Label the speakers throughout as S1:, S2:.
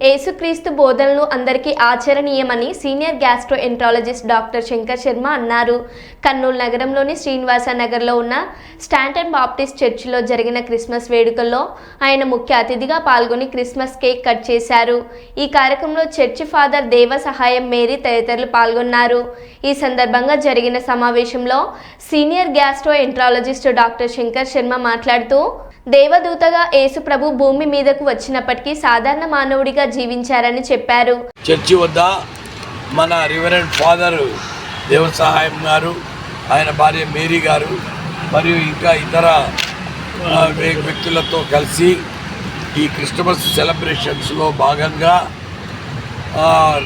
S1: యేసుక్రీస్తు బోధనలు అందరికీ ఆచరణీయమని senior gastroenterologist doctor Shankar Sharma అన్నారు. కర్నూలు నగరంలోని శ్రీనివాస నగర్లో ఉన్న స్టాంటన్ బాప్టిస్ట్ చర్చిలో జరిగిన క్రిస్మస్ వేడుకల్లో ఆయన ముఖ్య అతిథిగా పాల్గొని క్రిస్మస్ కేక్ కట్ చేశారు. ఈ కార్యక్రమంలో చర్చి ఫాదర్ దేవ సహాయం మేరీ తదితరులు పాల్గొన్నారు. ఈ సందర్భంగా జరిగిన సమావేశంలో senior gastroenterologist doctor Shankar Sharma మాట్లాడుతూ, దేవదూతగా యేసు ప్రభు భూమి మీదకు వచ్చినప్పటికీ సాధారణ మానవుడిగా జీవించారని చెప్పారు.
S2: చర్చి వద్ద మన రివరెండ్ ఫాదర్ దేవ సహాయం గారు, ఆయన భార్య మేరీ గారు మరియు ఇంకా ఇతర వ్యక్తులతో కలిసి ఈ క్రిస్మస్ సెలబ్రేషన్స్లో భాగంగా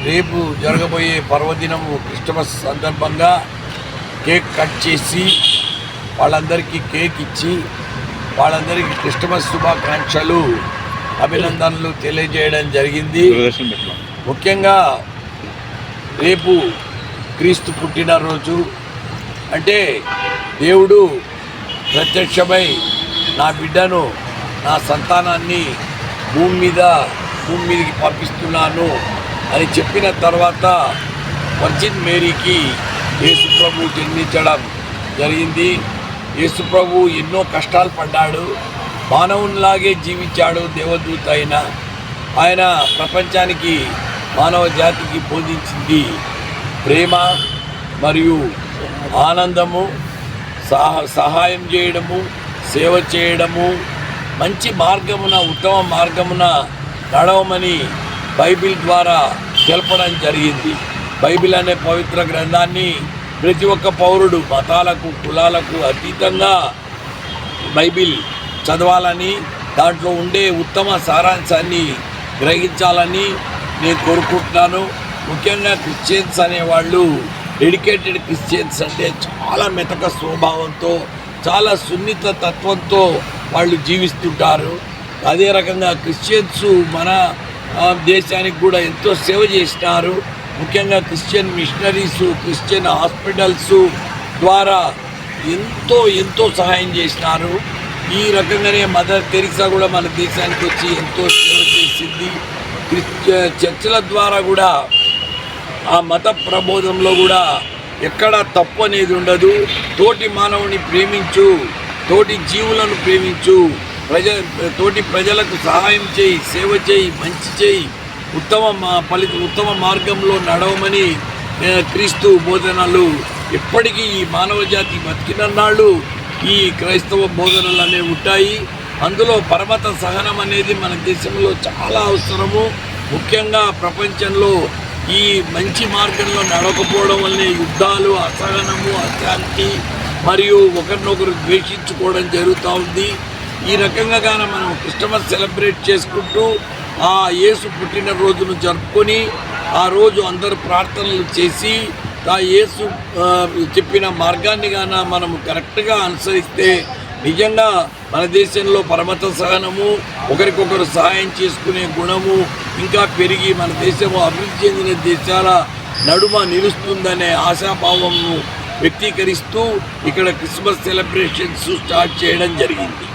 S2: రేపు జరగబోయే పర్వదినము క్రిస్మస్ సందర్భంగా కేక్ కట్ చేసి వాళ్ళందరికీ కేక్ ఇచ్చి వాళ్ళందరికీ క్రిస్మస్ శుభాకాంక్షలు అభినందనలు తెలియజేయడం జరిగింది. ముఖ్యంగా రేపు క్రీస్తు పుట్టినరోజు అంటే దేవుడు ప్రత్యక్షమై నా బిడ్డను నా సంతానాన్ని భూమి మీదకి పంపిస్తున్నాను అని చెప్పిన తర్వాత వర్జిన్ మేరీకి యేసు ప్రభు జన్మించడం జరిగింది. యేసు ప్రభు ఎన్నో కష్టాలు పడ్డాడు, మానవునిలాగే జీవించాడు. దేవదూత అయిన ఆయన ప్రపంచానికి మానవ జాతికి బోధించింది ప్రేమ మరియు ఆనందము, సహాయం చేయడము, సేవ చేయడము, మంచి మార్గమున ఉత్తమ మార్గమున నడవమని బైబిల్ ద్వారా తెలపడం జరిగింది. బైబిల్ అనే పవిత్ర గ్రంథాన్ని ప్రతి ఒక్క పౌరుడు మతాలకు కులాలకు అతీతంగా బైబిల్ చదవాలని, దాంట్లో ఉండే ఉత్తమ సారాంశాన్ని గ్రహించాలని నేను కోరుకుంటున్నాను. ముఖ్యంగా క్రిస్టియన్స్ అనేవాళ్ళు డెడికేటెడ్ క్రిస్టియన్స్ అంటే చాలా మెతక స్వభావంతో, చాలా సున్నిత తత్వంతో వాళ్ళు జీవిస్తుంటారు. అదే రకంగా క్రిస్టియన్స్ మన దేశానికి కూడా ఎంతో సేవ చేసినారు. ముఖ్యంగా క్రిస్టియన్ మిషనరీసు, క్రిస్టియన్ హాస్పిటల్స్ ద్వారా ఎంతో సహాయం చేసినారు. ఈ రకంగానే మదర్ తెరీసా కూడా మన దేశానికి వచ్చి ఎంతో సేవ చేసింది. చర్చల ద్వారా కూడా ఆ మత ప్రబోధంలో కూడా ఎక్కడ తప్పు అనేది ఉండదు. తోటి మానవుని ప్రేమించు, తోటి జీవులను ప్రేమించు, తోటి ప్రజలకు సహాయం చేయి, సేవ చేయి, మంచి చేయి, ఉత్తమ మార్గంలో నడవమని క్రీస్తు బోధనలు ఎప్పటికీ ఈ మానవ జాతి బతికినన్నాళ్ళు ఈ క్రైస్తవ బోధనలు అనేవి ఉంటాయి. అందులో పరమత సహనం అనేది మన దేశంలో చాలా అవసరము. ముఖ్యంగా ప్రపంచంలో ఈ మంచి మార్గంలో నడవకపోవడం వల్లే యుద్ధాలు, అసహనము, అశాంతి మరియు ఒకరినొకరు ద్వేషించుకోవడం జరుగుతూ ఉంది. ఈ రకంగా మనం క్రిస్మస్ సెలబ్రేట్ చేసుకుంటూ ఆ యేసు పుట్టినరోజును జరుపుకొని ఆ రోజు అందరూ ప్రార్థనలు చేసి ఆ యేసు చెప్పిన మార్గాన్ని గాన మనము కరెక్ట్గా అనుసరిస్తే నిజంగా మన దేశంలో పరమత సహనము, ఒకరికొకరు సహాయం చేసుకునే గుణము ఇంకా పెరిగి మన దేశము అభివృద్ధి చెందిన దేశాల నడుమ నిలుస్తుందనే ఆశాభావంను వ్యక్తీకరిస్తూ ఇక్కడ క్రిస్మస్ సెలబ్రేషన్స్ స్టార్ట్ చేయడం జరిగింది.